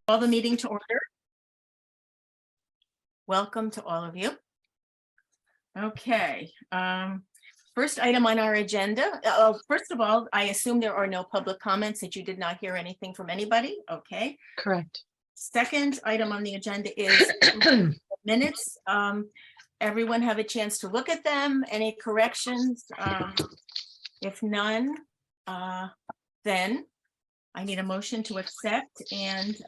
Call the meeting to order. Welcome to all of you. Okay, first item on our agenda. First of all, I assume there are no public comments, that you did not hear anything from anybody. Okay. Correct. Second item on the agenda is minutes. Everyone have a chance to look at them. Any corrections? If none, then I need a motion to accept, and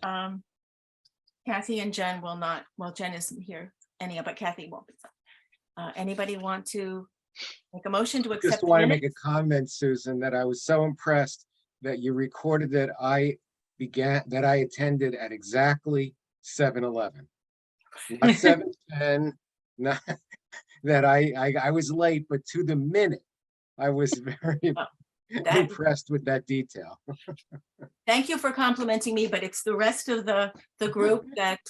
Kathy and Jen will not, well, Jen isn't here anyhow, but Kathy won't be. Anybody want to make a motion to accept? Just want to make a comment, Susan, that I was so impressed that you recorded that I attended at exactly 7:11. Not 7:10, not that I was late, but to the minute. I was very impressed with that detail. Thank you for complimenting me, but it's the rest of the group that,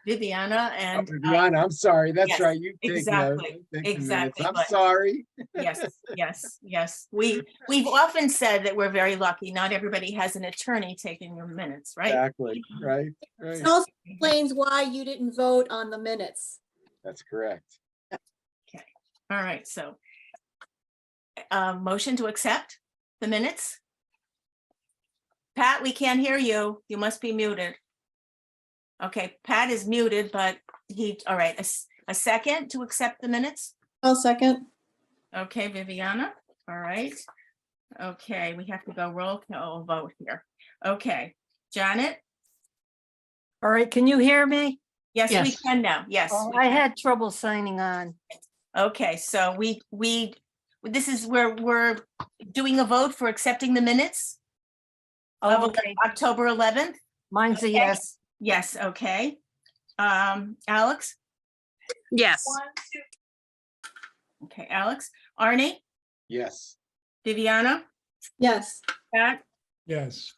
Viviana and. Viviana, I'm sorry. That's yes, right. You take exactly, note. exactly, I'm but- sorry. Yes. We've often said that we're very lucky. Not everybody has an attorney taking your minutes, right? Exactly. Right. It also explains why you didn't vote on the minutes. That's correct. Okay, all right, so. Motion to accept the minutes? Pat, we can't hear you. You must be muted. Okay, Pat is muted, but all right, a second to accept the minutes? I'll second. Okay, Viviana, all right. Okay, we have to go roll call vote here. Okay, Janet? All right, can you hear me? Yes, we Yes. can now, yes. Oh, we I can. had trouble signing on. Okay, so this is where we're doing a vote for accepting the minutes of Okay, October 11th. mine's a Okay. yes. Yes, okay. Alex? Yes. Okay, Alex. Arnie? Yes. Viviana? Yes. Pat? Yes.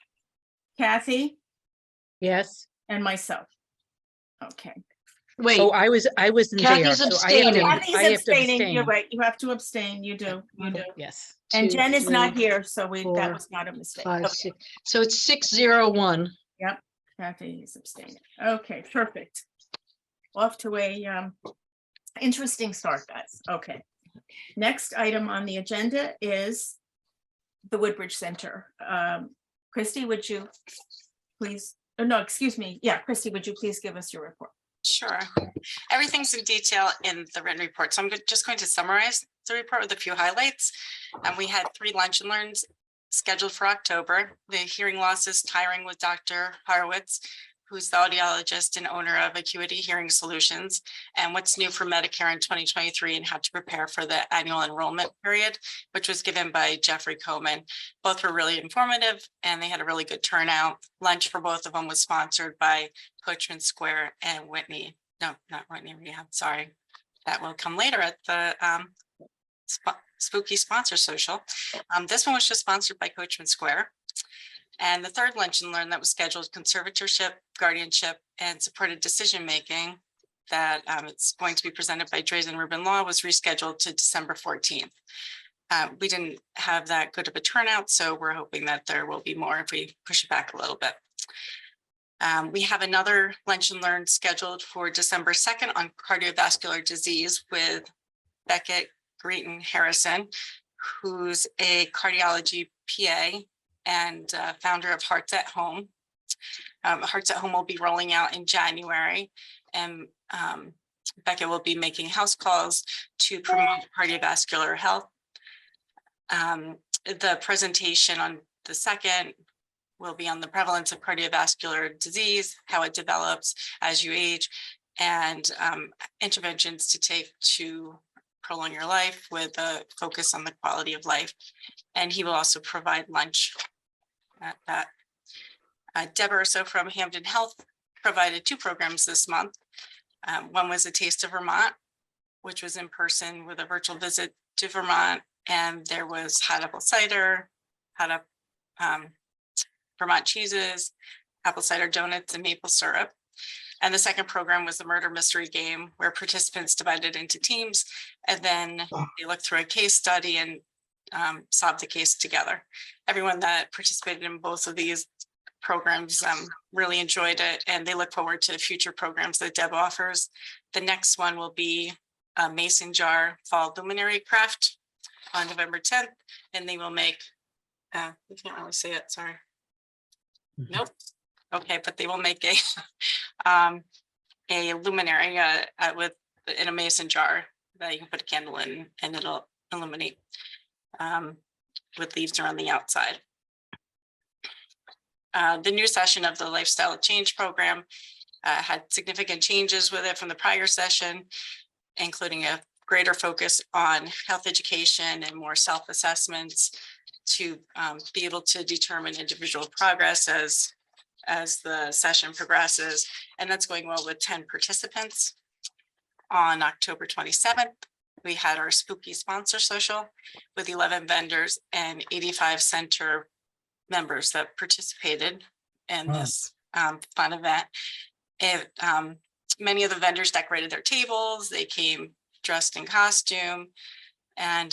Kathy? Yes. And myself. Okay. Wait, Oh, I wasn't Kathy's there, so I have to, abstaining. Kathy's I have to abstaining. You're abstain. right. You have to abstain. You do. You do. Yes. And 2, Jen is not 3, here, so that 4, was not a mistake. 5, Okay. 6. So it's 601. Kathy is abstaining. Okay, perfect. Off to a interesting start, guys. Okay. Next item on the agenda is the Woodbridge Center. Christy, would you please, oh, no, excuse me. Yeah, Christy, would you please give us your report? Sure. Everything's in detail in the written report. So I'm just going to summarize the report with a few highlights. We had 3 lunch and learns scheduled for October. The hearing loss is tiring with Dr. Horowitz, who's the audiologist and owner of Acuity Hearing Solutions, and what's new for Medicare in 2023 and how to prepare for the annual enrollment period, which was given by Jeffrey Coleman. Both were really informative and they had a really good turnout. Lunch for both of them was sponsored by Coachman Square and Whitney. No, not Whitney Rehab, sorry. That will come later at the Spooky Sponsor Social. This one was just sponsored by Coachman Square. And the third lunch and learn that was scheduled, conservatorship, guardianship, and supported decision-making, that it's going to be presented by Drazen Rubin Law, was rescheduled to December 14th. We didn't have that good of a turnout, so we're hoping that there will be more if we push it back a little bit. We have another lunch and learn scheduled for December 2nd on cardiovascular disease with Beckett Greeton Harrison, who's a cardiology PA and founder of Hearts at Home. Hearts at Home will be rolling out in January, and Beckett will be making house calls to promote cardiovascular health. The presentation on the 2nd will be on the prevalence of cardiovascular disease, how it develops as you age, and interventions to take to prolong your life with a focus on the quality of life. And he will also provide lunch at that. Deb Urso from Hampton Health provided 2 programs this month. One was a Taste of Vermont, which was in person with a virtual visit to Vermont. And there was hot apple cider, hot up Vermont cheeses, apple cider donuts, and maple syrup. And the second program was the murder mystery game, where participants divided into teams, and then they looked through a case study and solved the case together. Everyone that participated in both of these programs, really enjoyed it, and they look forward to future programs that Deb offers. The next one will be a mason jar fall luminary craft on November 10th, and they will make, we can't really see it, sorry. Nope. Okay, but they will make a luminary with in a mason jar that you can put a candle in and it'll illuminate with leaves around the outside. The new session of the Lifestyle Change Program had significant changes with it from the prior session, including a greater focus on health education and more self-assessments to be able to determine individual progress as the session progresses. And that's going well with 10 participants. On October 27th, we had our spooky sponsor social with 11 vendors and 85 center members that participated in this fun event. Many of the vendors decorated their tables. They came dressed in costume, and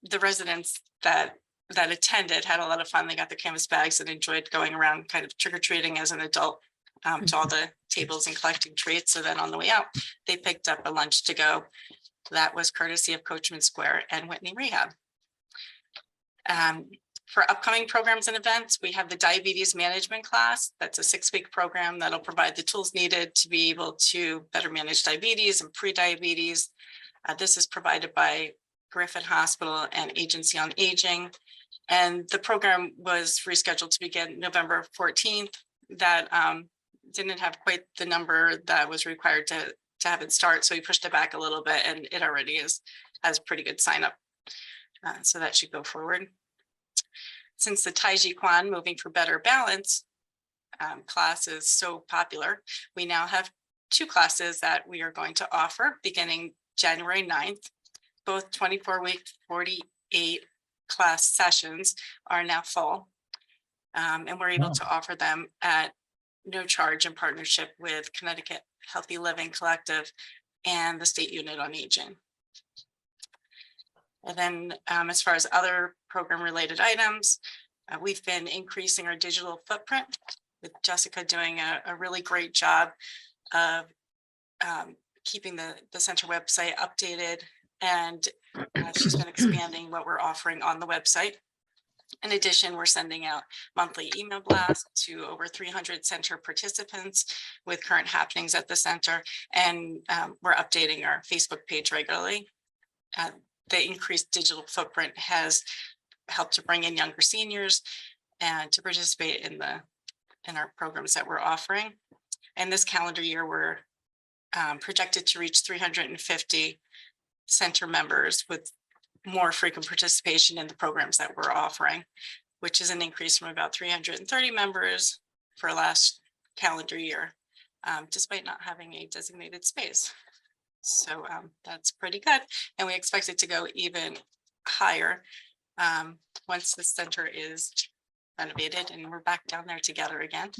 the residents that attended had a lot of fun. They got their canvas bags and enjoyed going around kind of trick-or-treating as an adult to all the tables and collecting treats. So then on the way out, they picked up a lunch to go. That was courtesy of Coachman Square and Whitney Rehab. For upcoming programs and events, we have the diabetes management class. That's a 6-week program that'll provide the tools needed to be able to better manage diabetes and pre-diabetes. This is provided by Griffin Hospital and Agency on Aging. And the program was rescheduled to begin November 14th. That didn't have quite the number that was required to have it start. So we pushed it back a little bit, and it already has pretty good sign up. So that should go forward. Since the Tai Chi Quan Moving for Better Balance class is so popular, we now have 2 classes that we are going to offer beginning January 9th. Both 24-week, 48 class sessions are now full. And we're able to offer them at no charge in partnership with Connecticut Healthy Living Collective and the State Unit on Aging. And then as far as other program related items, we've been increasing our digital footprint with Jessica doing a really great job of keeping the center website updated, and she's been expanding what we're offering on the website. In addition, we're sending out monthly email blasts to over 300 center participants with current happenings at the center, and we're updating our Facebook page regularly. The increased digital footprint has helped to bring in younger seniors and to participate in our programs that we're offering. And this calendar year, we're projected to reach 350 center members with more frequent participation in the programs that we're offering, which is an increase from about 330 members for last calendar year, despite not having a designated space. So that's pretty good. And we expect it to go even higher once the center is renovated and we're back down there together again.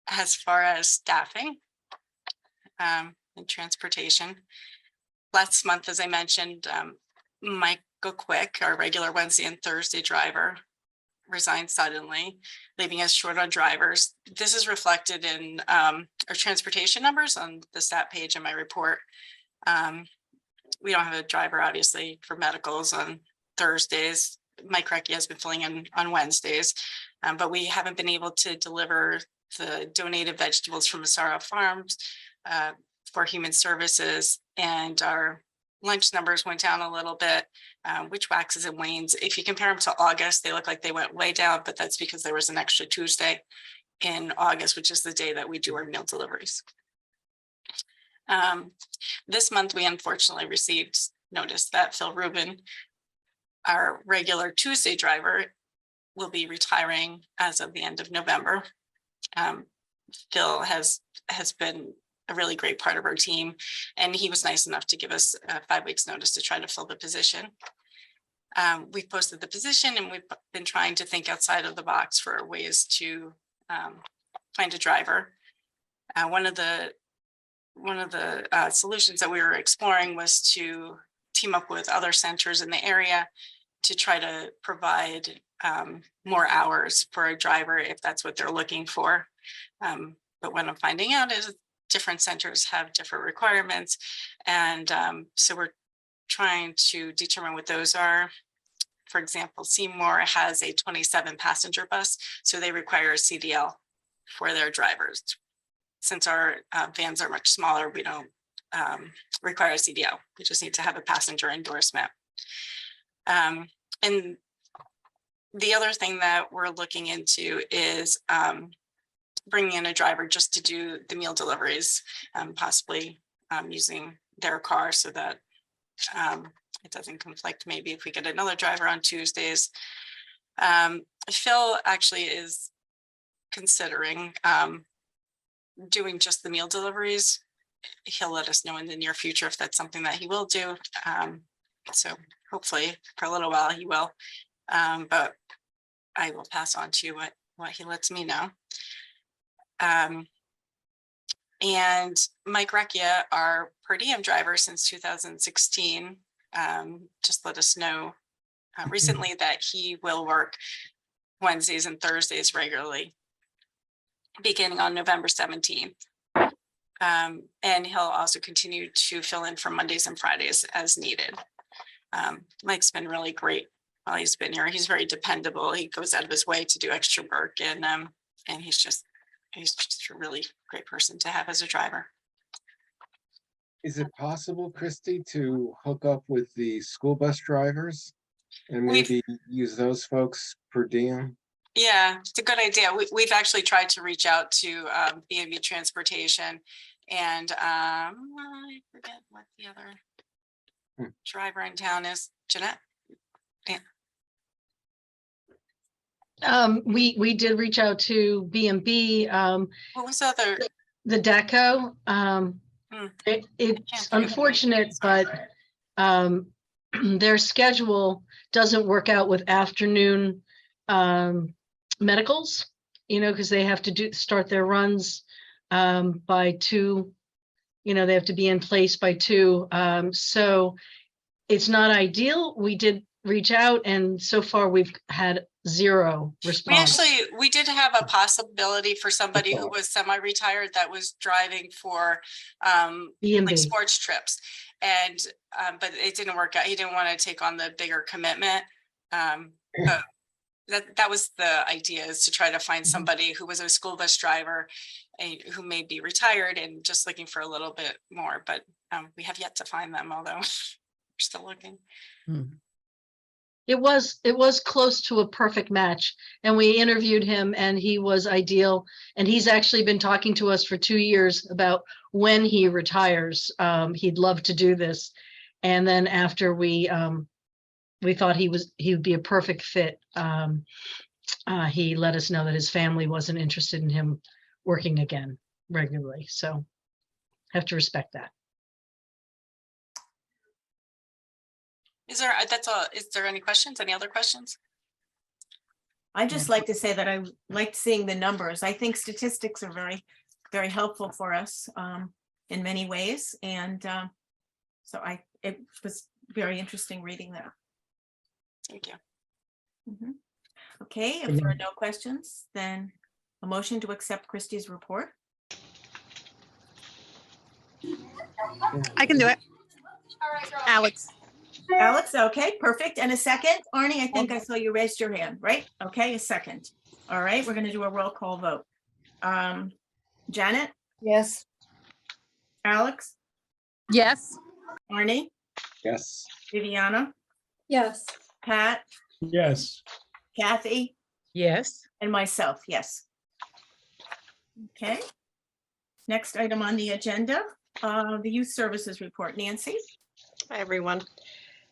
As far as staffing and transportation, last month, as I mentioned, Michael Quick, our regular Wednesday and Thursday driver, resigned suddenly, leaving us short on drivers. This is reflected in our transportation numbers on the stat page in my report. We don't have a driver, obviously, for medicals on Thursdays. Mike Recchi has been filling in on Wednesdays, but we haven't been able to deliver the donated vegetables from Massaro Farms for human services, and our lunch numbers went down a little bit, which waxes and wanes. If you compare them to August, they look like they went way down, but that's because there was an extra Tuesday in August, which is the day that we do our meal deliveries. This month, we unfortunately received notice that Phil Rubin, our regular Tuesday driver, will be retiring as of the end of November. Phil has been a really great part of our team, and he was nice enough to give us 5 weeks notice to try to fill the position. We posted the position, and we've been trying to think outside of the box for ways to find a driver. One of the solutions that we were exploring was to team up with other centers in the area to try to provide more hours for a driver if that's what they're looking for. But what I'm finding out is different centers have different requirements. And so we're trying to determine what those are. For example, Seymour has a 27 passenger bus, so they require a CDL for their drivers. Since our vans are much smaller, we don't require a CDL. We just need to have a passenger endorsement. And the other thing that we're looking into is bringing in a driver just to do the meal deliveries, possibly using their car so that it doesn't conflict. Maybe if we get another driver on Tuesdays. Phil actually is considering doing just the meal deliveries. He'll let us know in the near future if that's something that he will do. So hopefully for a little while he will, but I will pass on to you what he lets me know. And Mike Recchia, our per diem driver since 2016, just let us know recently that he will work Wednesdays and Thursdays regularly, beginning on November 17th. And he'll also continue to fill in for Mondays and Fridays as needed. Mike's been really great while he's been here. He's very dependable. He goes out of his way to do extra work, and he's just a really great person to have as a driver. Is it possible, Christy, to hook up with the school bus drivers and maybe use those folks per diem? Yeah, it's a good idea. We've actually tried to reach out to B&B Transportation, and I forget what the other driver in town is. Jeanette? We did reach out to B&B, What was the other? the DECO. It's think of the unfortunate, but their schedule doesn't work out with afternoon medicals, because they have to start their runs by 2. They have to be in place by 2. So it's not ideal. We did reach out, and so far we've had 0 response. We did have a possibility for somebody who was semi-retired that was driving for B&B. like sports trips, and but it didn't work out. He didn't want to take on the bigger commitment. But that was the idea, is to try to find somebody who was a school bus driver and who may be retired and just looking for a little bit more. But we have yet to find them, although we're still looking. It was close to a perfect match, and we interviewed him, and he was ideal. And he's actually been talking to us for 2 years about when he retires. He'd love to do this. And then after we thought he would be a perfect fit, he let us know that his family wasn't interested in him working again regularly. So have to respect that. That's all. Is there any questions? Any other questions? I just like to say that I liked seeing the numbers. I think statistics are very, very helpful for us in many ways. And so it was very interesting reading that. Thank you. Mhm. Okay, if there are no questions, then a motion to accept Christie's report. I can do it. Alex. Alex, okay, perfect. And a second, Arnie, I think I saw you raised your hand, right? Okay, a second. All right, we're gonna do a roll call vote. Janet, Yes. Alex, Yes. Arnie, Yes. Viviana, Yes. Pat, Yes. Kathy, Yes. and myself, yes. Okay. Next item on the agenda, the youth services report. Nancy? Hi, everyone.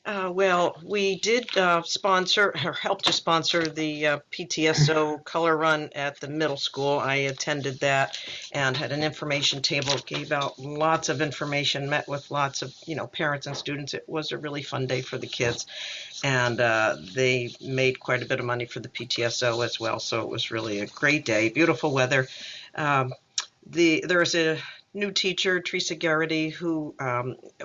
Well, we did sponsor or help to sponsor the PTSO color run at the middle school. I attended that and had an information table, gave out lots of information, met with lots of, parents and students. It was a really fun day for the kids, and they made quite a bit of money for the PTSO as well. So it was really a great day, beautiful weather. There is a new teacher, Teresa Garrity, who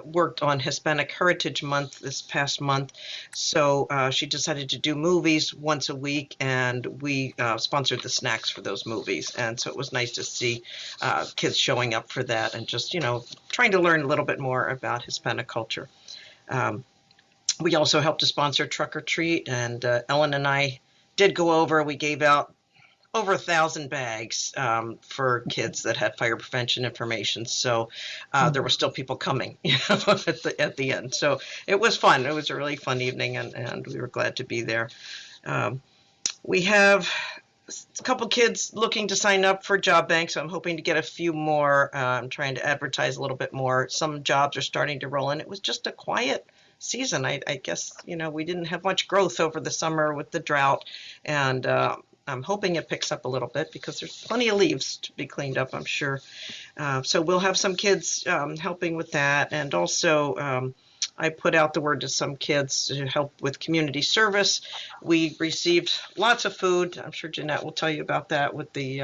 worked on Hispanic Heritage Month this past month. So she decided to do movies once a week, and we sponsored the snacks for those movies. And so it was nice to see kids showing up for that and just, trying to learn a little bit more about Hispanic culture. We also helped to sponsor Truck or Treat, and Ellen and I did go over. We gave out over 1,000 bags for kids that had fire prevention information. So there were still people coming at the end. So it was fun. It was a really fun evening, and we were glad to be there. We have a couple kids looking to sign up for Job Bank, so I'm hoping to get a few more. I'm trying to advertise a little bit more. Some jobs are starting to roll in. It was just a quiet season. I guess, we didn't have much growth over the summer with the drought, and I'm hoping it picks up a little bit because there's plenty of leaves to be cleaned up, I'm sure. So we'll have some kids helping with that. And also I put out the word to some kids to help with community service. We received lots of food. I'm sure Jeanette will tell you about that with the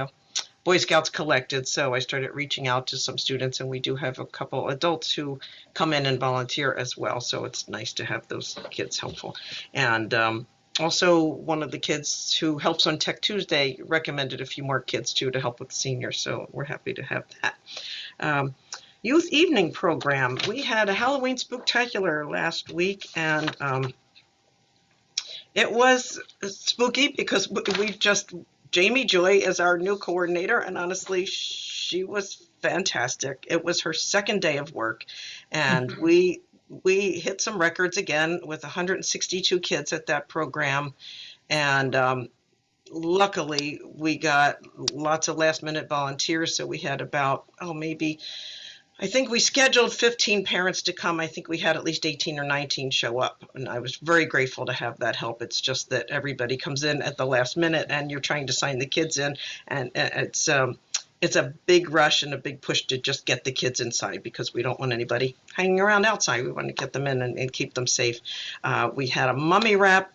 Boy Scouts collected. So I started reaching out to some students, and we do have a couple adults who come in and volunteer as well. So it's nice to have those kids helpful. And also, one of the kids who helps on Tech Tuesday recommended a few more kids too to help with seniors. So we're happy to have that. Youth evening program. We had a Halloween spooktacular last week, and it was spooky because Jamie Joy is our new coordinator, and honestly, she was fantastic. It was her second day of work, and we hit some records again with 162 kids at that program, and luckily we got lots of last minute volunteers. So we had about, I think we scheduled 15 parents to come. I think we had at least 18 or 19 show up, and I was very grateful to have that help. It's just that everybody comes in at the last minute, and you're trying to sign the kids in, and it's a big rush and a big push to just get the kids inside because we don't want anybody hanging around outside. We want to get them in and keep them safe. We had a mummy wrap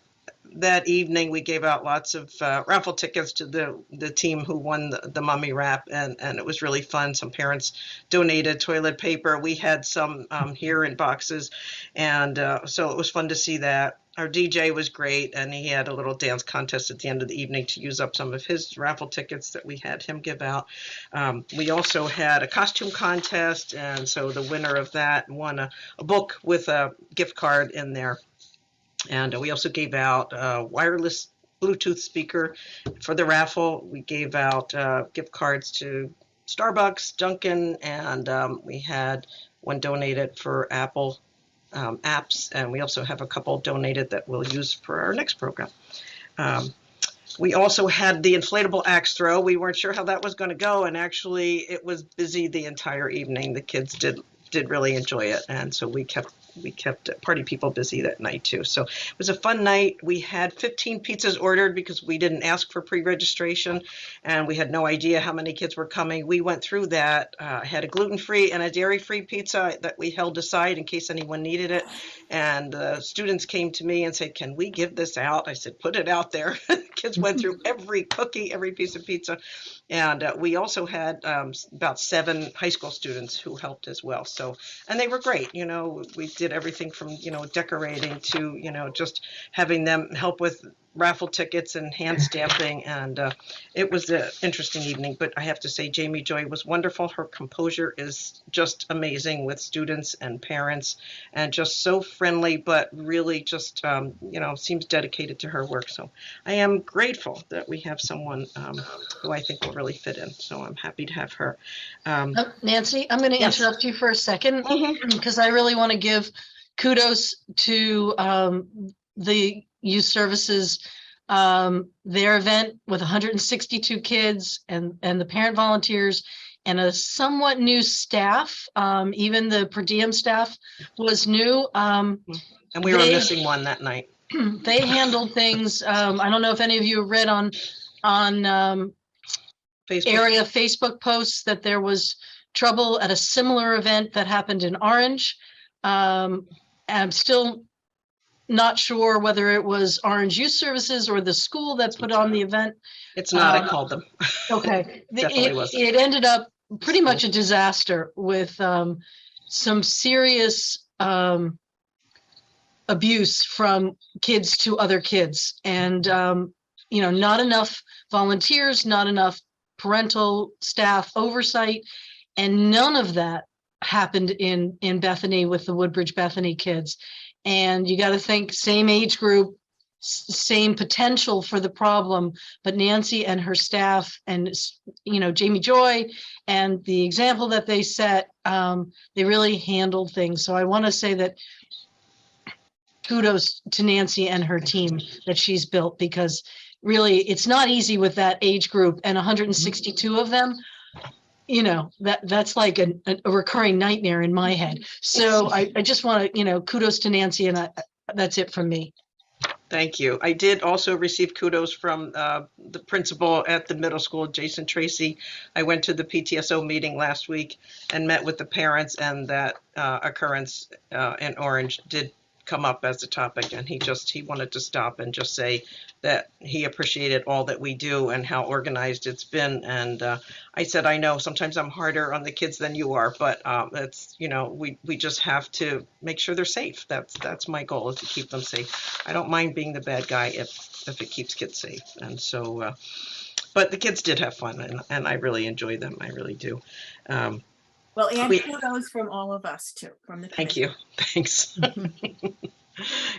that evening. We gave out lots of raffle tickets to the team who won the mummy wrap, and it was really fun. Some parents donated toilet paper. We had some here in boxes, and so it was fun to see that. Our DJ was great, and he had a little dance contest at the end of the evening to use up some of his raffle tickets that we had him give out. We also had a costume contest, and so the winner of that won a book with a gift card in there. And we also gave out a wireless Bluetooth speaker for the raffle. We gave out gift cards to Starbucks, Dunkin', and we had one donated for Apple apps, and we also have a couple donated that we'll use for our next program. We also had the inflatable axe throw. We weren't sure how that was going to go, and actually it was busy the entire evening. The kids did really enjoy it, and so we kept party people busy that night too. So it was a fun night. We had 15 pizzas ordered because we didn't ask for pre-registration, and we had no idea how many kids were coming. We went through that. I had a gluten-free and a dairy-free pizza that we held aside in case anyone needed it. And students came to me and said, "Can we give this out?" I said, "Put it out there." Kids went through every cookie, every piece of pizza. And we also had about 7 high school students who helped as well. So, and they were great. We did everything from, decorating to, just having them help with raffle tickets and hand stamping. And it was an interesting evening. But I have to say, Jamie Joy was wonderful. Her composure is just amazing with students and parents, and just so friendly, but really just, seems dedicated to her work. So I am grateful that we have someone who I think will really fit in. So I'm happy to have her. Nancy, I'm going to Yes. interrupt you for a second Mhm. because I really want to give kudos to the youth services, their event with 162 kids and the parent volunteers and a somewhat new staff. Even the per diem staff was new. And we were They- missing one that night. They handled things. I don't know if any of you have read on Facebook. area Facebook posts that there was trouble at a similar event that happened in Orange. I'm still not sure whether it was Orange Youth Services or the school that put on the event. It's not, I called them. Okay. Definitely was. It ended up pretty much a disaster with some serious abuse from kids to other kids. And, not enough volunteers, not enough parental staff oversight. And none of that happened in Bethany with the Woodbridge Bethany kids. And you got to think same age group, same potential for the problem, but Nancy and her staff and, Jamie Joy and the example that they set, they really handled things. So I want to say that kudos to Nancy and her team that she's built, because really it's not easy with that age group and 162 of them. That's like a recurring nightmare in my head. So I just want to, kudos to Nancy, and that's it from me. Thank you. I did also receive kudos from the principal at the middle school, Jason Tracy. I went to the PTSO meeting last week and met with the parents, and that occurrence in Orange did come up as a topic, and he wanted to stop and just say that he appreciated all that we do and how organized it's been. And I said, I know sometimes I'm harder on the kids than you are, but it's, we just have to make sure they're safe. That's my goal, is to keep them safe. I don't mind being the bad guy if it keeps kids safe. And so, but the kids did have fun, and I really enjoy them. I really do. Well, and kudos from all of us too, from the. Thank you. Thanks.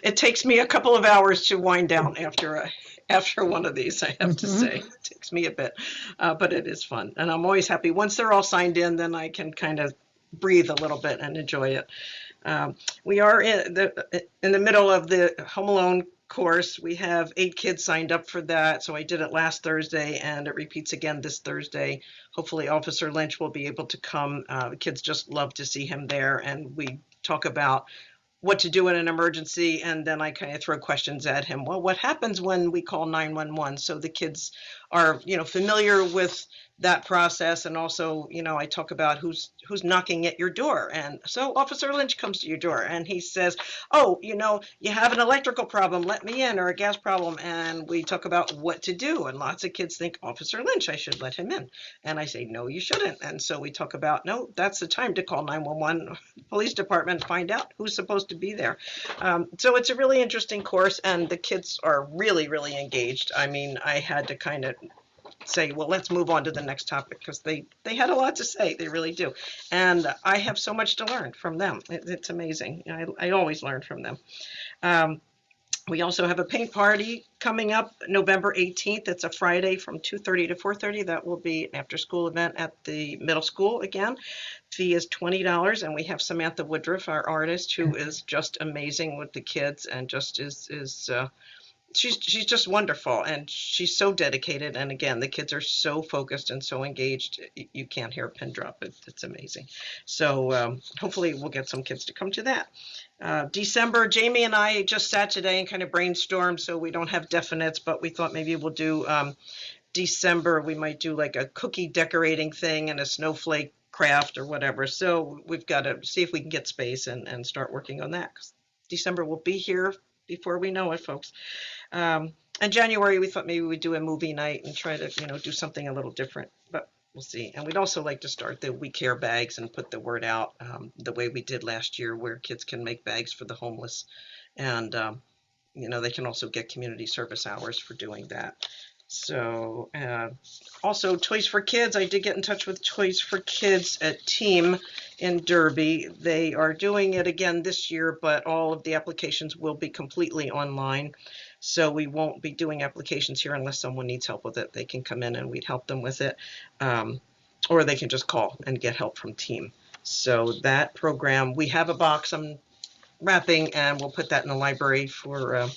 It takes me a couple of hours to wind down after one of these, I have to say. It takes me a bit, but it is fun. And I'm always happy. Once they're all signed in, then I can kind of breathe a little bit and enjoy it. We are in the middle of the Home Alone course. We have 8 kids signed up for that. So I did it last Thursday, and it repeats again this Thursday. Hopefully Officer Lynch will be able to come. The kids just love to see him there. And we talk about what to do in an emergency, and then I kind of throw questions at him. Well, what happens when we call 911? So the kids are, familiar with that process. And also, I talk about who's knocking at your door. And so Officer Lynch comes to your door and he says, oh, you have an electrical problem, let me in, or a gas problem. And we talk about what to do. And lots of kids think, Officer Lynch, I should let him in. And I say, no, you shouldn't. And so we talk about, no, that's the time to call 911 police department, find out who's supposed to be there. So it's a really interesting course, and the kids are really, really engaged. I mean, I had to kind of say, well, let's move on to the next topic, because they had a lot to say. They really do. And I have so much to learn from them. It's amazing. I always learn from them. We also have a paint party coming up November 18th. It's a Friday from 2:30 to 4:30. That will be an after school event at the middle school again. Fee is $20, and we have Samantha Woodruff, our artist, who is just amazing with the kids and just she's just wonderful, and she's so dedicated. And again, the kids are so focused and so engaged. You can't hear a pin drop. It's amazing. So hopefully we'll get some kids to come to that. December, Jamie and I just sat today and kind of brainstormed, so we don't have definites, but we thought maybe we'll do December. We might do like a cookie decorating thing and a snowflake craft or whatever. So we've got to see if we can get space and start working on that. December will be here before we know it, folks. And January, we thought maybe we'd do a movie night and try to, do something a little different, but we'll see. And we'd also like to start the We Care bags and put the word out the way we did last year, where kids can make bags for the homeless. And, they can also get community service hours for doing that. So also Toys for Kids. I did get in touch with Toys for Kids at Team in Derby. They are doing it again this year, but all of the applications will be completely online. So we won't be doing applications here unless someone needs help with it. They can come in and we'd help them with it. Or they can just call and get help from Team. So that program, we have a box I'm wrapping, and we'll put that in the library for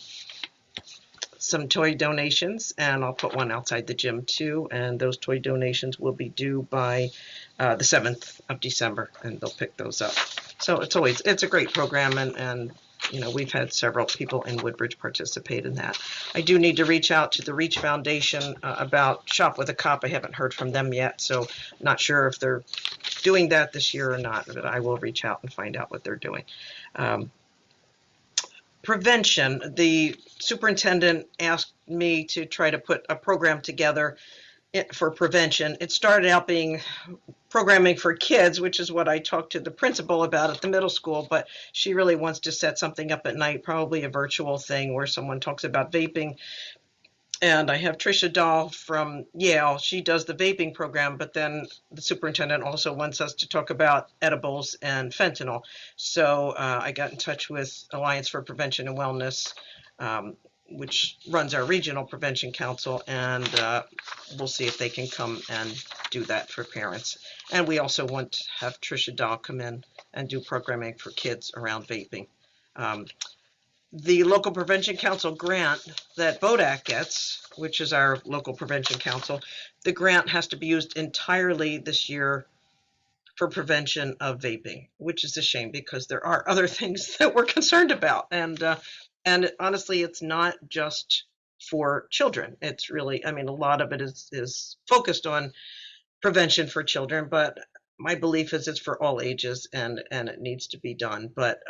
some toy donations, and I'll put one outside the gym too. And those toy donations will be due by the 7th of December, and they'll pick those up. So it's a great program, and we've had several people in Woodbridge participate in that. I do need to reach out to the Reach Foundation about Shop with a Cop. I haven't heard from them yet, so not sure if they're doing that this year or not, but I will reach out and find out what they're doing. Prevention. The superintendent asked me to try to put a program together for prevention. It started out being programming for kids, which is what I talked to the principal about at the middle school, but she really wants to set something up at night, probably a virtual thing where someone talks about vaping. And I have Trisha Dahl from Yale. She does the vaping program, but then the superintendent also wants us to talk about edibles and fentanyl. So I got in touch with Alliance for Prevention and Wellness, which runs our regional prevention council, and we'll see if they can come and do that for parents. And we also want to have Trisha Dahl come in and do programming for kids around vaping. The local prevention council grant that BODAC gets, which is our local prevention council, the grant has to be used entirely this year for prevention of vaping, which is a shame because there are other things that we're concerned about. And honestly, it's not just for children. It's really, I mean, a lot of it is focused on prevention for children, but my belief is it's for all ages and it needs to be done. But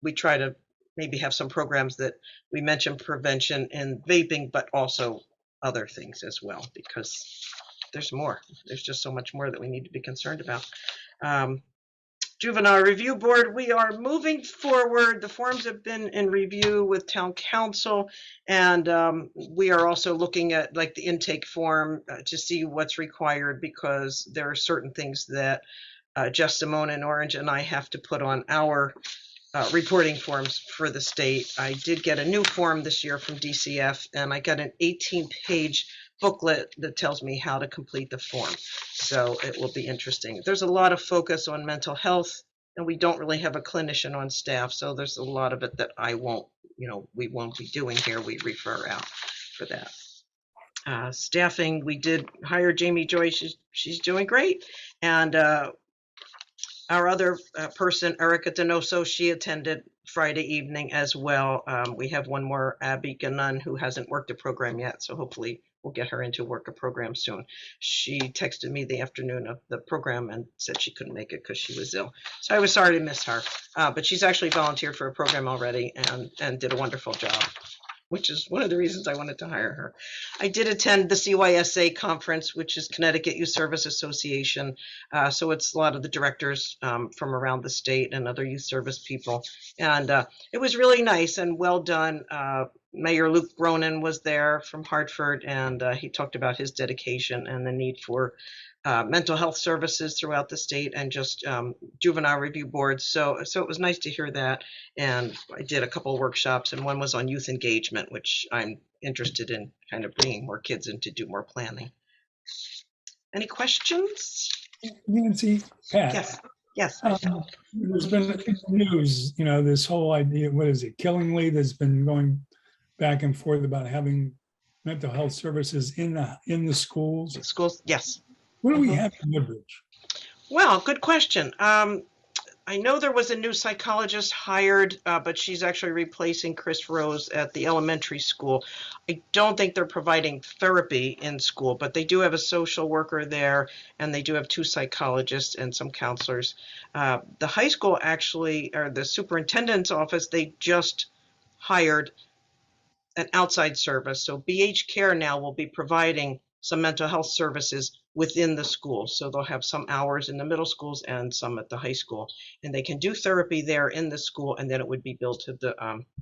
we try to maybe have some programs that we mention prevention and vaping, but also other things as well, because there's more. There's just so much more that we need to be concerned about. Juvenile Review Board, we are moving forward. The forms have been in review with town council, and we are also looking at like the intake form to see what's required, because there are certain things that Jess Simone and Orange and I have to put on our reporting forms for the state. I did get a new form this year from DCF, and I got an 18-page booklet that tells me how to complete the form. So it will be interesting. There's a lot of focus on mental health, and we don't really have a clinician on staff. So there's a lot of it that I won't, we won't be doing here. We refer out for that. Staffing, we did hire Jamie Joy. She's doing great. And our other person, Erica Donoso, she attended Friday evening as well. We have one more, Abby Ganun, who hasn't worked a program yet, so hopefully we'll get her into work a program soon. She texted me the afternoon of the program and said she couldn't make it because she was ill. So I was sorry to miss her, but she's actually volunteered for a program already and did a wonderful job, which is one of the reasons I wanted to hire her. I did attend the CYSA conference, which is Connecticut Youth Service Association. So it's a lot of the directors from around the state and other youth service people. And it was really nice and well done. Mayor Luke Bronin was there from Hartford, and he talked about his dedication and the need for mental health services throughout the state and just juvenile review boards. So it was nice to hear that. And I did a couple of workshops, and one was on youth engagement, which I'm interested in kind of bringing more kids in to do more planning. Any questions? Nancy, Pat. Yes. Yes. There's been in the news, this whole idea, what is it, Killingly, that's been going back and forth about having mental health services in the schools. Schools, yes. What do we have in Woodbridge? Well, good question. I know there was a new psychologist hired, but she's actually replacing Chris Rose at the elementary school. I don't think they're providing therapy in school, but they do have a social worker there, and they do have 2 psychologists and some counselors. The high school actually, or the superintendent's office, they just hired an outside service. So BH Care now will be providing some mental health services within the school. So they'll have some hours in the middle schools and some at the high school. And they can do therapy there in the school, and then it would be billed to the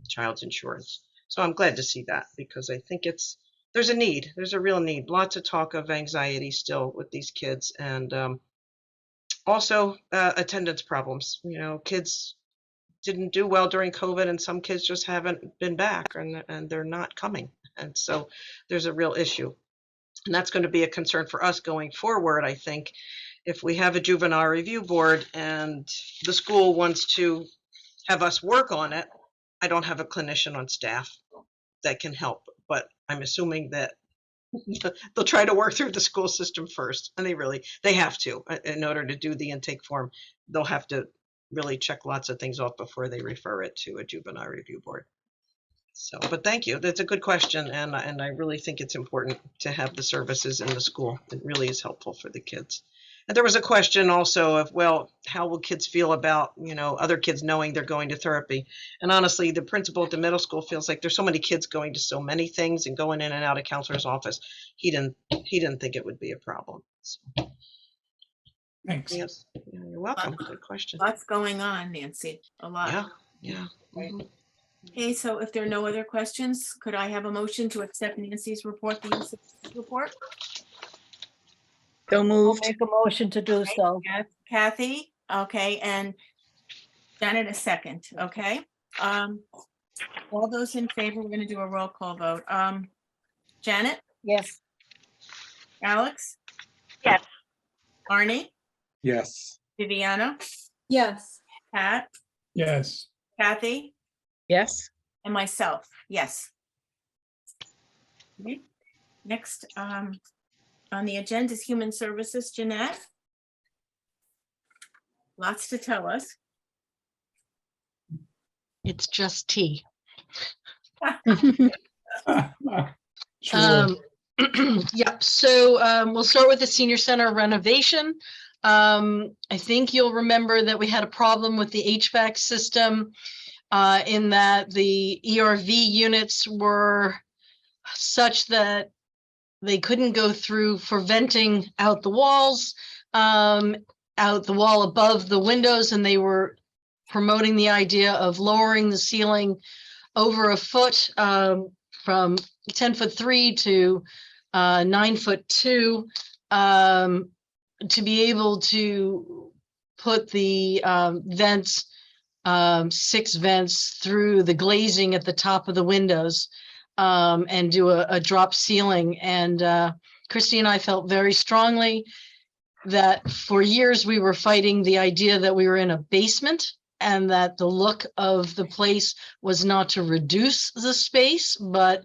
child's insurance. So I'm glad to see that, because I think there's a need. There's a real need. Lots of talk of anxiety still with these kids, and also attendance problems. Kids didn't do well during COVID, and some kids just haven't been back, and they're not coming. And so there's a real issue. And that's going to be a concern for us going forward. I think if we have a juvenile review board and the school wants to have us work on it, I don't have a clinician on staff that can help, but I'm assuming that they'll try to work through the school system first. And they have to, in order to do the intake form, they'll have to really check lots of things off before they refer it to a juvenile review board. So, but thank you. That's a good question. And I really think it's important to have the services in the school. It really is helpful for the kids. And there was a question also of, well, how will kids feel about, other kids knowing they're going to therapy? And honestly, the principal at the middle school feels like there's so many kids going to so many things and going in and out of counselor's office. He didn't think it would be a problem. So, Thanks. yes, yeah, you're welcome. Good question. Lots going on, Nancy, a lot. Yeah, yeah. Mhm. Okay, so if there are no other questions, could I have a motion to accept Nancy's report, the youth services report? So I'll moved. make a motion to do so. Kathy, okay, and Janet a second, okay? All those in favor, we're gonna do a roll call vote. Janet, Yes. Alex, Yes. Arnie, Yes. Viviana, Yes. Pat, Yes. Kathy, Yes. and myself, yes. Okay. Next, on the agenda is Human Services, Jeanette. Lots to tell us. It's just tea. Sure. Yeah, so we'll start with the senior center renovation. I think you'll remember that we had a problem with the HVAC system in that the ERV units were such that they couldn't go through for venting out the walls, out the wall above the windows, and they were promoting the idea of lowering the ceiling over a foot from 10'3" to 9'2" to be able to put the vents, 6 vents through the glazing at the top of the windows and do a drop ceiling. And Christy and I felt very strongly that for years we were fighting the idea that we were in a basement and that the look of the place was not to reduce the space, but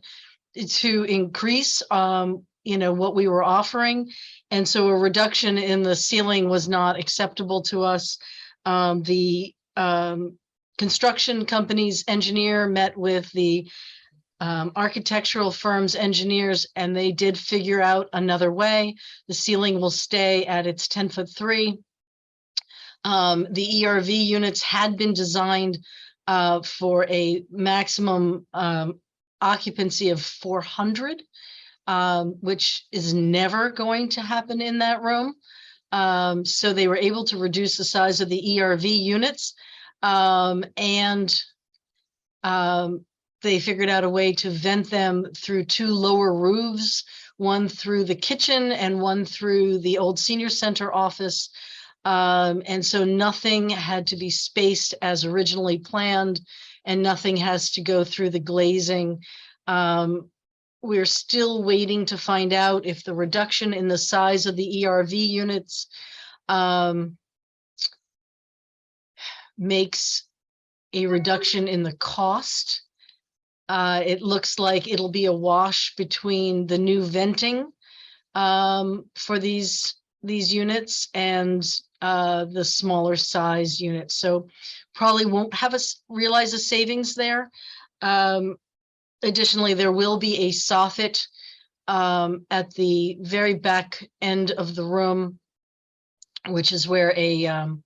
to increase, what we were offering. And so a reduction in the ceiling was not acceptable to us. The construction company's engineer met with the architectural firm's engineers, and they did figure out another way. The ceiling will stay at its 10'3". The ERV units had been designed for a maximum occupancy of 400, which is never going to happen in that room. So they were able to reduce the size of the ERV units, and they figured out a way to vent them through 2 lower roofs, one through the kitchen and one through the old senior center office. And so nothing had to be spaced as originally planned, and nothing has to go through the glazing. We're still waiting to find out if the reduction in the size of the ERV units makes a reduction in the cost. It looks like it'll be a wash between the new venting for these units and the smaller size units. So probably won't have us realize a savings there. Additionally, there will be a soffit at the very back end of the room, which is where a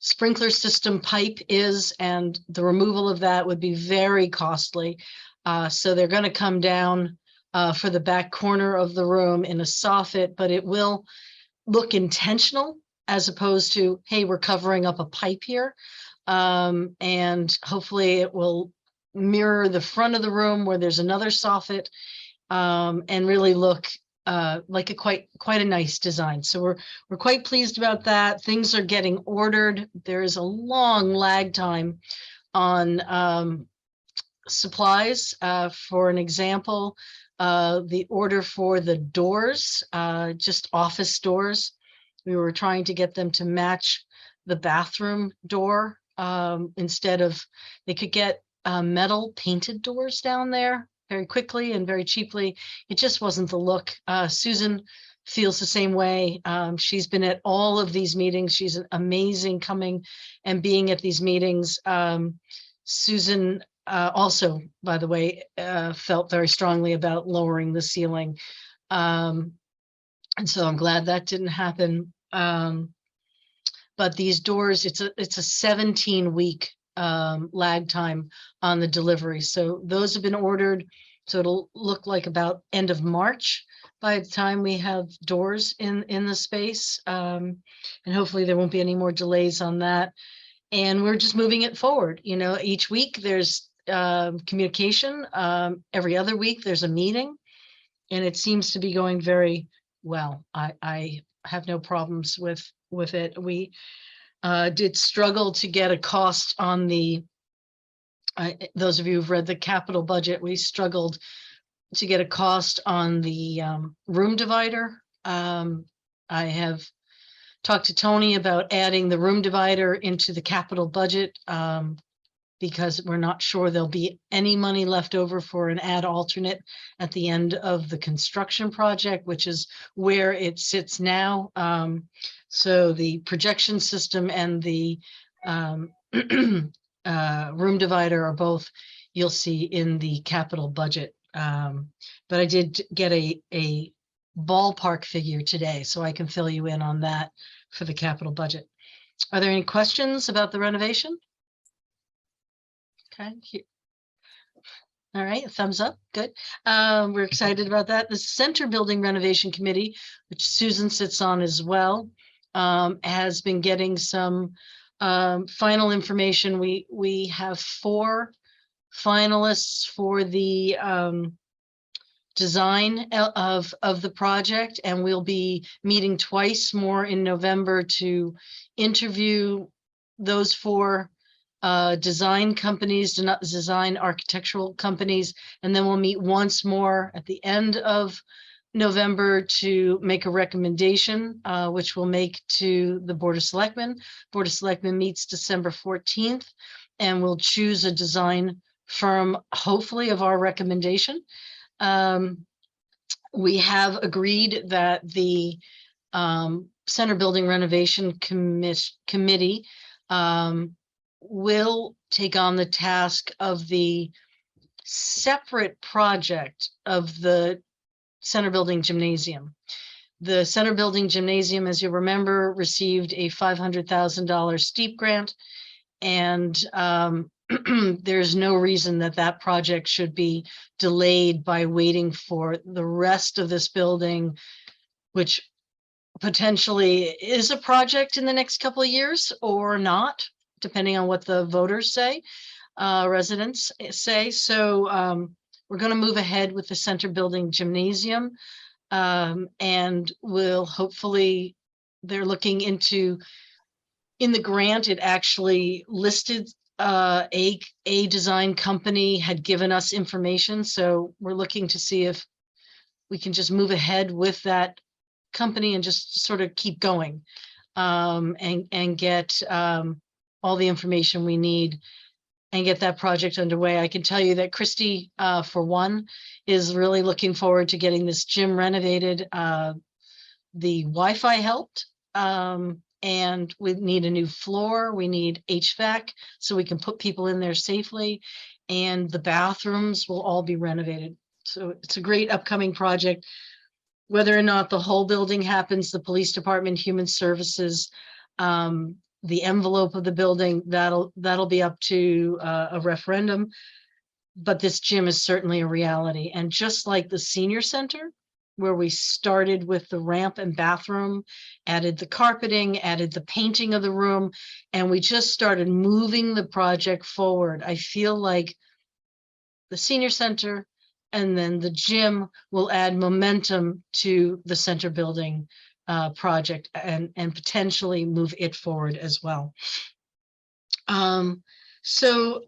sprinkler system pipe is, and the removal of that would be very costly. So they're going to come down for the back corner of the room in a soffit, but it will look intentional as opposed to, hey, we're covering up a pipe here. And hopefully it will mirror the front of the room where there's another soffit, and really look like quite a nice design. So we're quite pleased about that. Things are getting ordered. There is a long lag time on supplies. For an example, the order for the doors, just office doors, we were trying to get them to match the bathroom door instead of, they could get metal painted doors down there very quickly and very cheaply. It just wasn't the look. Susan feels the same way. She's been at all of these meetings. She's amazing coming and being at these meetings. Susan also, by the way, felt very strongly about lowering the ceiling. And so I'm glad that didn't happen. But these doors, it's a 17-week lag time on the delivery. So those have been ordered. So it'll look like about end of March by the time we have doors in the space. And hopefully there won't be any more delays on that. And we're just moving it forward. You know, each week there's communication. Every other week there's a meeting, and it seems to be going very well. I have no problems with it. We did struggle to get a cost on the, those of you who've read the capital budget, we struggled to get a cost on the room divider. I have talked to Tony about adding the room divider into the capital budget because we're not sure there'll be any money left over for an ad alternate at the end of the construction project, which is where it sits now. So the projection system and the room divider are both, you'll see in the capital budget. But I did get a ballpark figure today, so I can fill you in on that for the capital budget. Are there any questions about the renovation? Okay. All right, thumbs up, good. We're excited about that. The Center Building Renovation Committee, which Susan sits on as well, has been getting some final information. We have 4 finalists for the design of the project, and we'll be meeting twice more in November to interview those 4 design companies, design architectural companies, and then we'll meet once more at the end of November to make a recommendation, which we'll make to the Board of Selectmen. Board of Selectmen meets December 14th, and we'll choose a design firm, hopefully of our recommendation. We have agreed that the Center Building Renovation Committee will take on the task of the separate project of the Center Building Gymnasium. The Center Building Gymnasium, as you remember, received a $500,000 steep grant, and there's no reason that that project should be delayed by waiting for the rest of this building, which potentially is a project in the next couple of years or not, depending on what the voters say, residents say. So we're going to move ahead with the Center Building Gymnasium, and we'll hopefully, they're looking into, in the grant, it actually listed a design company had given us information. So we're looking to see if we can just move ahead with that company and just sort of keep going and get all the information we need and get that project underway. I can tell you that Christy, for one, is really looking forward to getting this gym renovated. The Wi-Fi helped, and we need a new floor. We need HVAC so we can put people in there safely, and the bathrooms will all be renovated. So it's a great upcoming project. Whether or not the whole building happens, the police department, human services, the envelope of the building, that'll be up to a referendum. But this gym is certainly a reality. And just like the senior center, where we started with the ramp and bathroom, added the carpeting, added the painting of the room, and we just started moving the project forward. I feel like the senior center and then the gym will add momentum to the center building project and potentially move it forward as well. So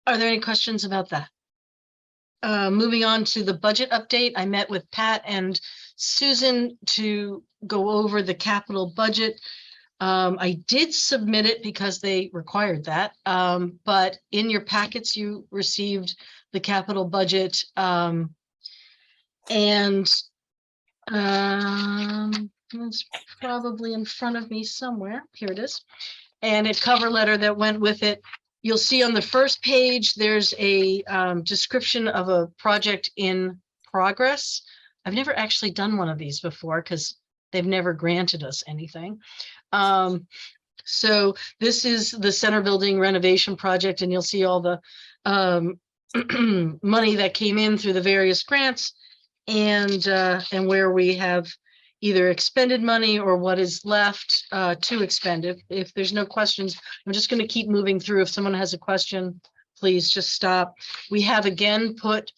are there any questions about that? Moving on to the budget update, I met with Pat and Susan to go over the capital budget. I did submit it because they required that, but in your packets you received the capital budget, and it's probably in front of me somewhere. Here it is. And a cover letter that went with it. You'll see on the first page, there's a description of a project in progress. I've never actually done one of these before because they've never granted us anything. So this is the center building renovation project, and you'll see all the money that came in through the various grants and where we have either expended money or what is left to expend. If there's no questions, I'm just going to keep moving through. If someone has a question, please just stop. We have again put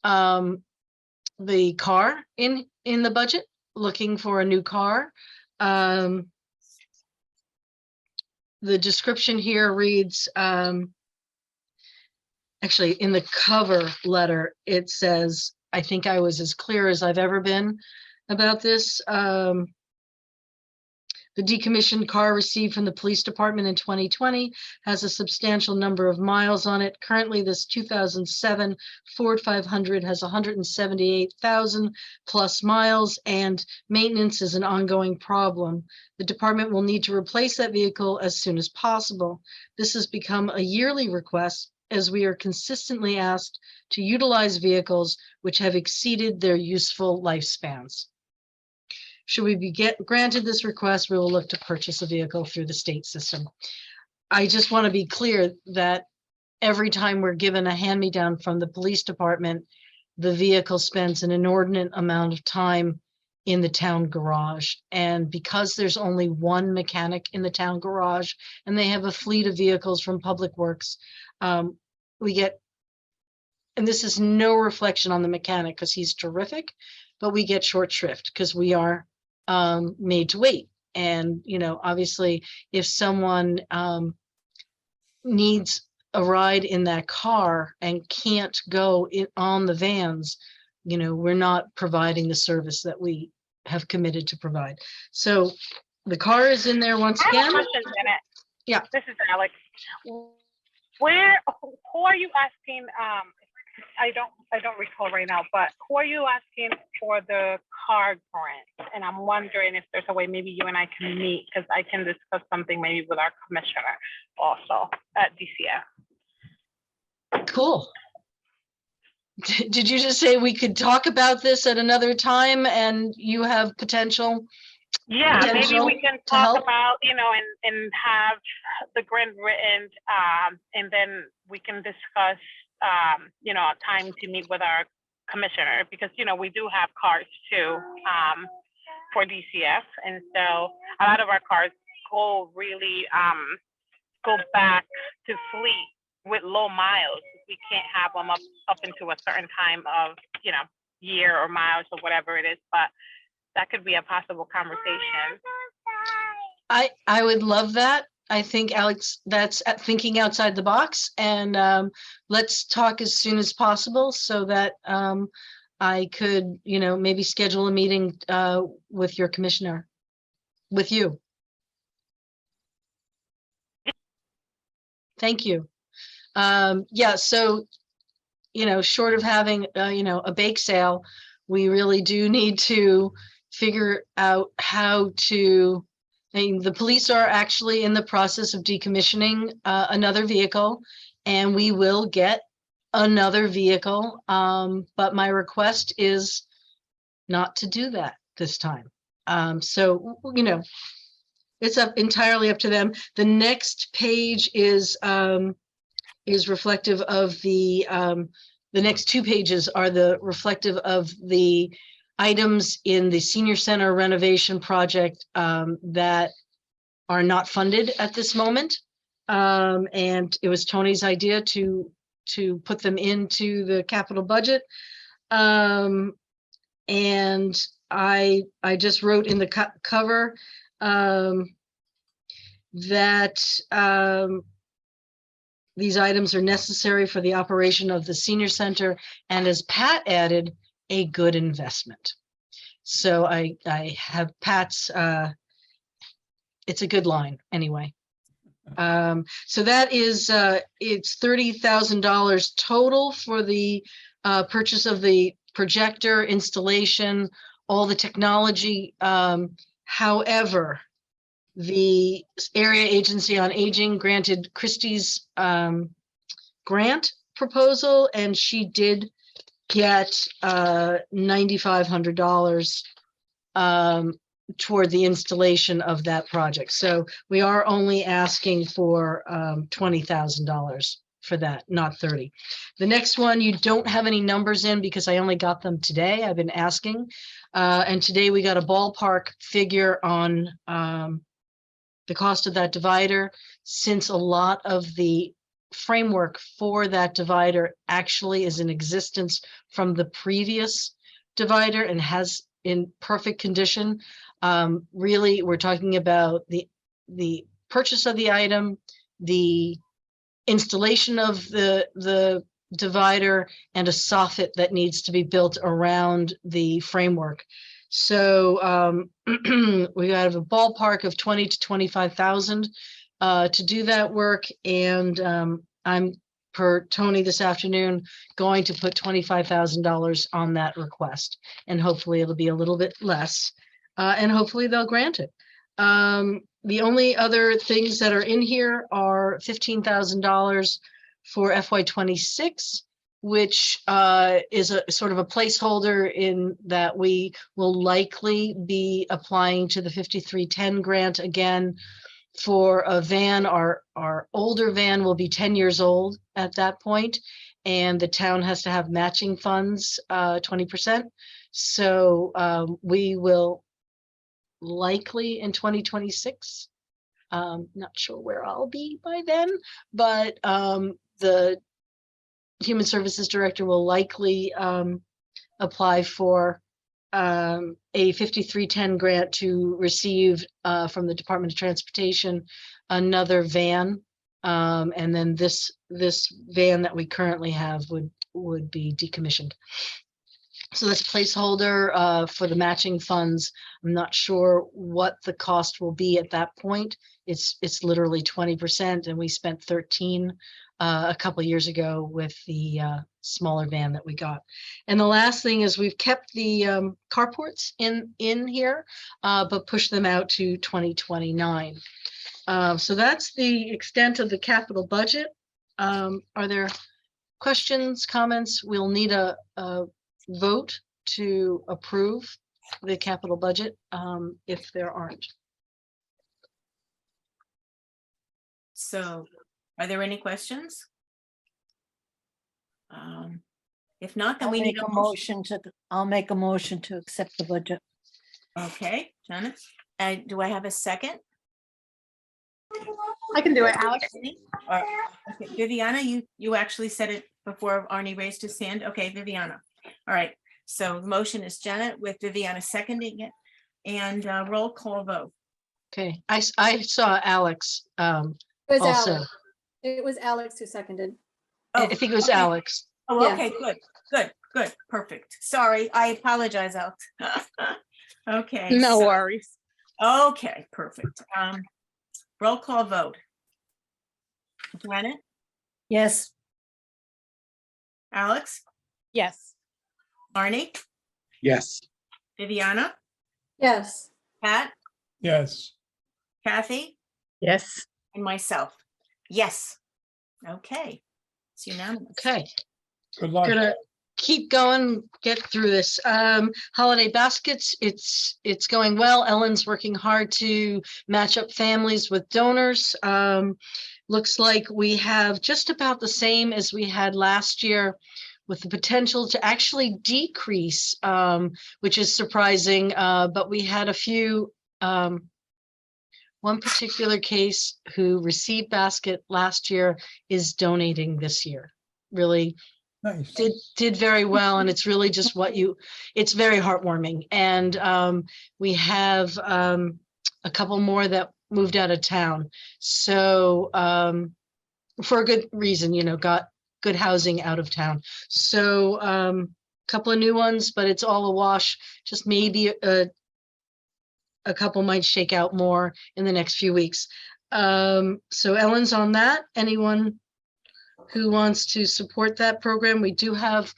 the car in the budget, looking for a new car. The description here reads, actually in the cover letter, it says, I think I was as clear as I've ever been about this. The decommissioned car received from the police department in 2020 has a substantial number of miles on it. Currently, this 2007 Ford 500 has 178,000 plus miles, and maintenance is an ongoing problem. The department will need to replace that vehicle as soon as possible. This has become a yearly request, as we are consistently asked to utilize vehicles which have exceeded their useful lifespans. Should we be granted this request, we will look to purchase a vehicle through the state system. I just want to be clear that every time we're given a hand-me-down from the police department, the vehicle spends an inordinate amount of time in the town garage. And because there's only one mechanic in the town garage, and they have a fleet of vehicles from Public Works, we get, and this is no reflection on the mechanic because he's terrific, but we get short shrift because we are made to wait. And, you know, obviously, if someone needs a ride in that car and can't go on the vans, you know, we're not providing the service that we have committed to provide. So the car is in there once I have again. a question, Janet. Yeah. This is Alex. Who are you asking? I don't recall right now, but who are you asking for the car grant? And I'm wondering if there's a way maybe you and I can meet, because I can discuss something maybe with our commissioner also at DCF. Cool. Did you just say we could talk about this at another time and you have potential? Yeah, maybe Potential we can to talk help? about, you know, and have the grant written, and then we can discuss, you know, a time to meet with our commissioner, because, you know, we do have cars too, for DCF. And so a lot of our cars go really, go back to fleet with low miles. We can't have them up into a certain time of, you know, year or miles or whatever it is, but that could be a possible conversation. I would love that. I think, Alex, that's thinking outside the box, and let's talk as soon as possible so that I could, you know, maybe schedule a meeting with your commissioner, with you. Thank you. Yeah, so, you know, short of having, you know, a bake sale, we really do need to figure out how to, I mean, the police are actually in the process of decommissioning another vehicle, and we will get another vehicle. But my request is not to do that this time. So, you know, it's entirely up to them. The next page is reflective of the next two pages are the reflective of the items in the senior center renovation project that are not funded at this moment. And it was Tony's idea to put them into the capital budget. And I just wrote in the cover that these items are necessary for the operation of the senior center, and as Pat added, a good investment. So I have Pat's, it's a good line anyway. So that is, it's $30,000 total for the purchase of the projector, installation, all the technology. However, the Area Agency on Aging granted Christie's grant proposal, and she did get $9,500 toward the installation of that project. So we are only asking for $20,000 for that, not 30. The next one, you don't have any numbers in because I only got them today. I've been asking. And today we got a ballpark figure on the cost of that divider, since a lot of the framework for that divider actually is in existence from the previous divider and has in perfect condition. Really, we're talking about the purchase of the item, the installation of the divider, and a soffit that needs to be built around the framework. So we have a ballpark of 20 to 25,000 to do that work, and I'm, per Tony this afternoon, going to put $25,000 on that request, and hopefully it'll be a little bit less, and hopefully they'll grant it. The only other things that are in here are $15,000 for FY26, which is a sort of a placeholder in that we will likely be applying to the 5310 grant again for a van. Our older van will be 10 years old at that point, and the town has to have matching funds, 20%. So we will likely in 2026. Not sure where I'll be by then, but the Human Services Director will likely apply for a 5310 grant to receive from the Department of Transportation another van, and then this van that we currently have would be decommissioned. So that's a placeholder for the matching funds. I'm not sure what the cost will be at that point. It's literally 20%, and we spent 13 a couple of years ago with the smaller van that we got. And the last thing is we've kept the carports in here, but pushed them out to 2029. So that's the extent of the capital budget. Are there questions, comments? We'll need a vote to approve the capital budget if there aren't. So are there any questions? If not, then I'll we need make a a motion. motion to, I'll make a motion to accept the budget. Okay, Janet, and do I have a second? I can do it, Alex. Okay, Viviana, you actually said it before Arnie raised his hand. Okay, Viviana. All right, so the motion is Janet with Viviana seconding it, and roll call vote. Okay, I saw Alex It was also. Alex. It was Alex who seconded. I think it was okay. Alex. Oh, Yeah. okay, good, perfect. Sorry, I apologize, Alex. Okay. No so- worries. Okay, perfect. Roll call vote. Janet, Yes, Alex, Yes. Arnie, Yes, Viviana, Yes. Pat, Yes, Kathy, yes. and myself. Yes. Okay. It's unanimous. Okay, good luck. gonna keep going, get through this. Holiday baskets, it's going well. Ellen's working hard to match up families with donors. Looks like we have just about the same as we had last year, with the potential to actually decrease, which is surprising. But we had a few, one particular case who received basket last year is donating this year. Really Nice. did very well, and it's really just it's very heartwarming. And we have a couple more that moved out of town. So for a good reason, got good housing out of town. So a couple of new ones, but it's all a wash. Just maybe a couple might shake out more in the next few weeks. So Ellen's on that. Anyone who wants to support that program? We do have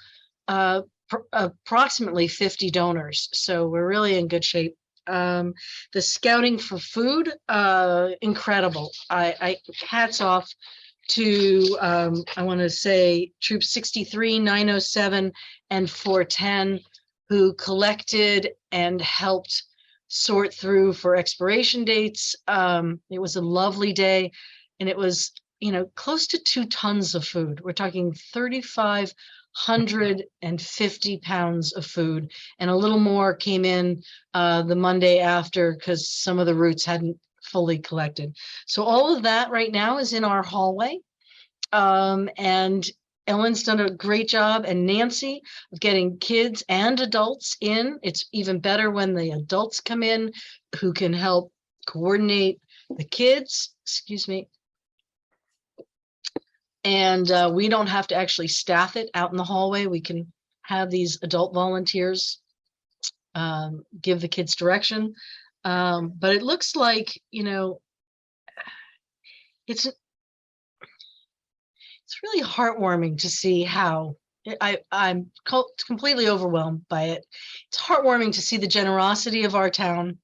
approximately 50 donors, so we're really in good shape. The scouting for food, incredible. I hats off to I want to say Troop 63, 907, and 410, who collected and helped sort through for expiration dates. It was a lovely day, and it was, close to 2 tons of food. We're talking 3,550 pounds of food, and a little more came in the Monday after because some of the routes hadn't fully collected. So all of that right now is in our hallway. And Ellen's done a great job, and Nancy, of getting kids and adults in. It's even better when the adults come in who can help coordinate the kids, excuse me. And we don't have to actually staff it out in the hallway. We can have these adult volunteers give the kids direction. But it looks like, it's really heartwarming to see how I'm completely overwhelmed by it. It's heartwarming to see the generosity of our town,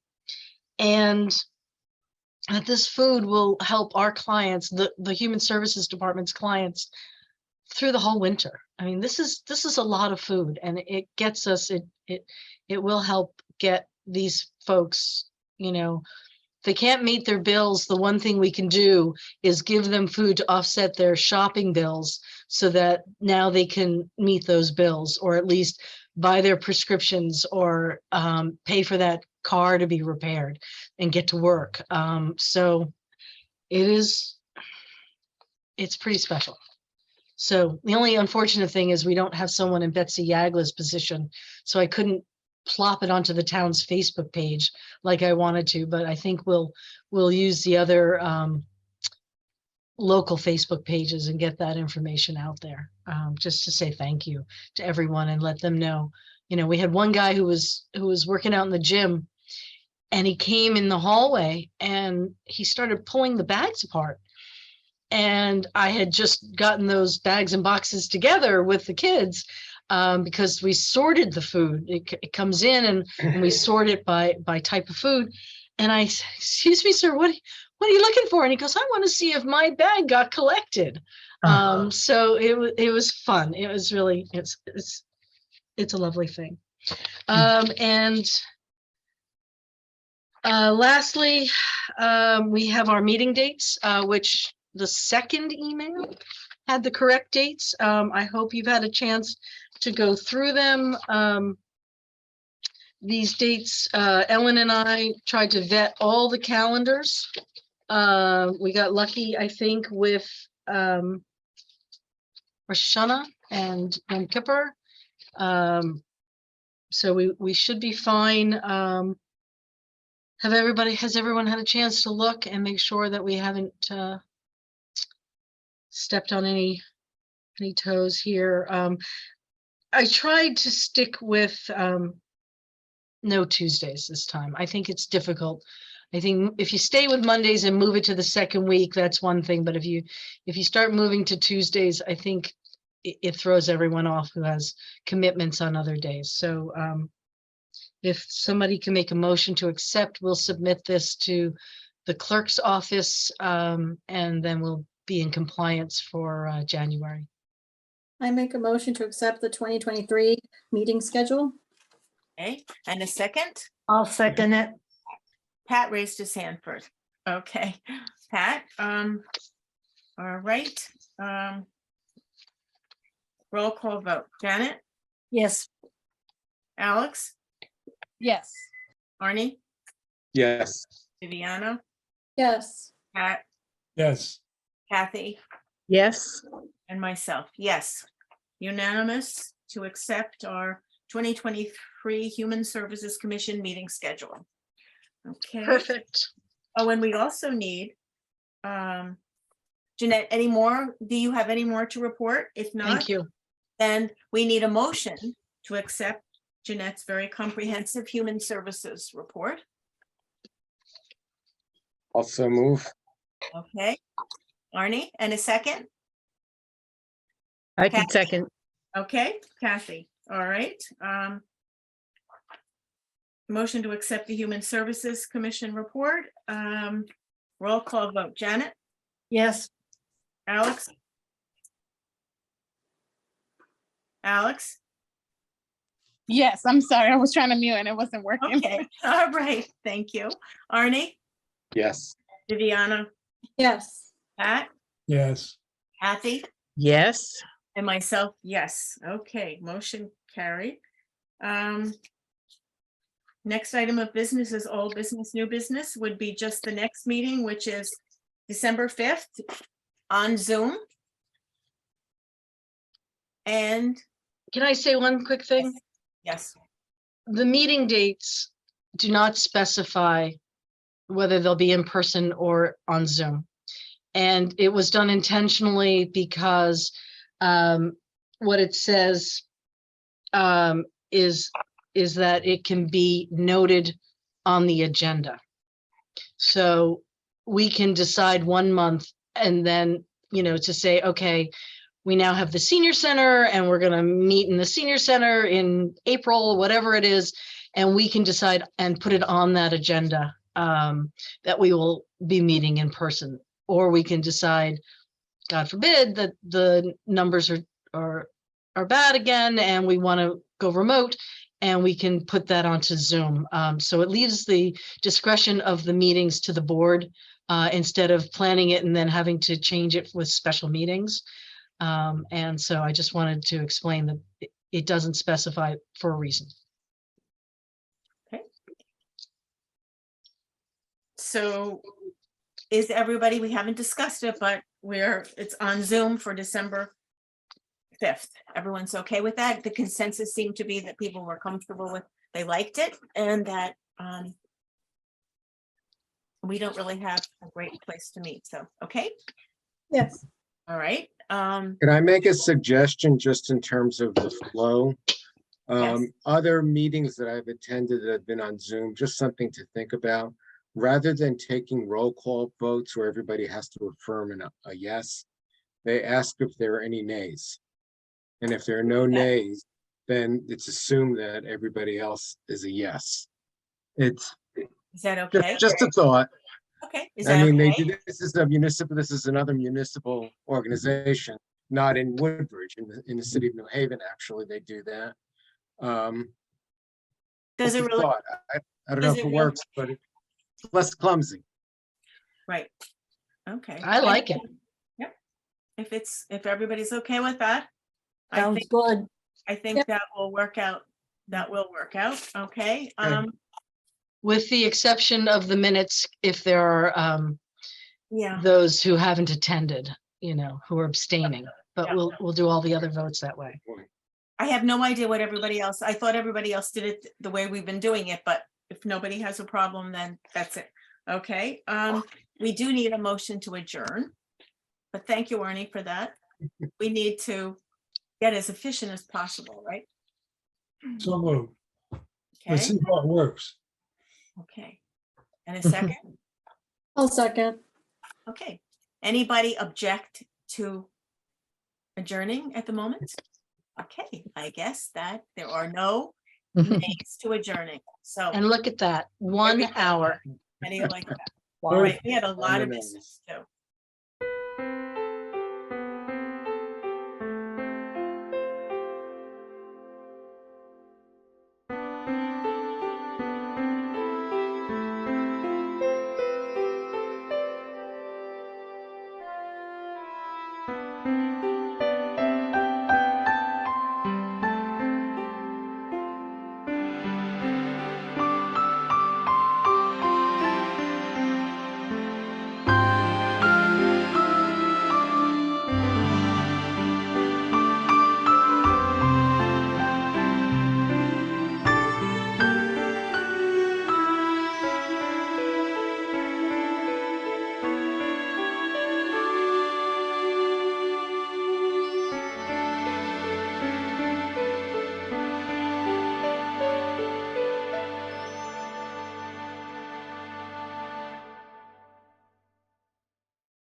and that this food will help our clients, the Human Services Department's clients, through the whole winter. I mean, this is a lot of food, and it gets us, it will help get these folks, they can't meet their bills. The one thing we can do is give them food to offset their shopping bills so that now they can meet those bills, or at least buy their prescriptions, or pay for that car to be repaired and get to work. So it's pretty special. So the only unfortunate thing is we don't have someone in Betsy Yagla's position, so I couldn't plop it onto the town's Facebook page like I wanted to, but I think we'll use the other local Facebook pages and get that information out there, just to say thank you to everyone and let them know. We had one guy who was working out in the gym, and he came in the hallway and he started pulling the bags apart. And I had just gotten those bags and boxes together with the kids, because we sorted the food. It comes in and we sort it by type of food. And I said, "Excuse me, sir, what are you looking for?" And he goes, "I want to see if my bag got collected." So it was fun. It was really, it's a lovely thing. And lastly, we have our meeting dates, which the second email had the correct dates. I hope you've had a chance to go through them. These dates, Ellen and I tried to vet all the calendars. We got lucky, I think, with Rosh Hashanah and Yom Kippur. So we should be fine. Has everyone had a chance to look and make sure that we haven't stepped on any toes here? I tried to stick with no Tuesdays this time. I think it's difficult. I think if you stay with Mondays and move it to the second week, that's one thing. But if you start moving to Tuesdays, I think it throws everyone off who has commitments on other days. So if somebody can make a motion to accept, we'll submit this to the clerk's office, and then we'll be in compliance for January. I make a motion to accept the 2023 meeting schedule. Okay, and a second? I'll second it. Pat raised his hand first. Okay, Pat, all right. Roll call vote. Janet, Yes. Alex, Yes. Arnie, Yes. Viviano, Yes. Pat, Yes. Kathy, Yes. and myself. Yes. Unanimous to accept our 2023 Human Services Commission meeting schedule. Okay. Perfect. Oh, and we also need, Jeanette, any more? Do you have any more to report? If not, Thank you. then we need a motion to accept Jeanette's very comprehensive human services report. Also move. Okay. Arnie, and a second? I can can second. Okay, Kathy. All right. Motion to accept the Human Services Commission report. Roll call vote. Janet, Yes. Alex? Alex? Yes, I'm sorry. I was trying to mute and it wasn't working. Okay, all right, thank you. Arnie, Yes. Viviana, Yes. Pat, Yes, Kathy, Yes. and myself, yes. Okay, motion carried. Next item of business is old business, new business would be just the next meeting, which is December 5th on Zoom. And Can I say one quick thing? yes, The meeting dates do not specify whether they'll be in person or on Zoom. And it was done intentionally because what it says is that it can be noted on the agenda. So we can decide 1 month and then, to say, okay, we now have the senior center and we're going to meet in the senior center in April, whatever it is. And we can decide and put it on that agenda that we will be meeting in person. Or we can decide, God forbid, that the numbers are bad again and we want to go remote, and we can put that onto Zoom. So it leaves the discretion of the meetings to the board instead of planning it and then having to change it with special meetings. And so I just wanted to explain that it doesn't specify for a reason. so is everybody, we haven't discussed it, but it's on Zoom for December 5th. Everyone's okay with that? The consensus seemed to be that people were comfortable with, they liked it, and that we don't really have a great place to meet, so, okay, Yes. all right. Can I make a suggestion just in terms of the flow? Yes. Other meetings that I've attended that have been on Zoom, just something to think about. Rather than taking roll call votes where everybody has to affirm a yes, they ask if there are any nays. And if there are no nays, then it's assumed that everybody else is a yes. It's Is that okay? just a thought. Okay, is I that mean, okay? this is another municipal organization, not in Woodbridge, in the city of New Haven, actually, they do that. Does it just a really, thought. I don't know does if it it really- works, but it's less clumsy. right, okay. I like it. Yep, if everybody's okay with that, I Sounds think, good. I think that will work out, okay? With the exception of the minutes, if there are Yeah, those who haven't attended, who are abstaining, but Yeah. we'll do all the other votes that way. I have no idea what everybody else, I thought everybody else did it the way we've been doing it, but if nobody has a problem, then that's it. Okay, we do need a motion to adjourn. But thank you, Arnie, for that. We need to get as efficient as possible, right? so moved. Let's Okay, see how it works. okay. And a second? I'll second. Okay. Anybody object to adjourning at the moment? Okay, I guess that there are no nays to adjourning. So, And look at that, 1 hour. how do you like that? Wow. All right, we had a lot of Wonderful. business too.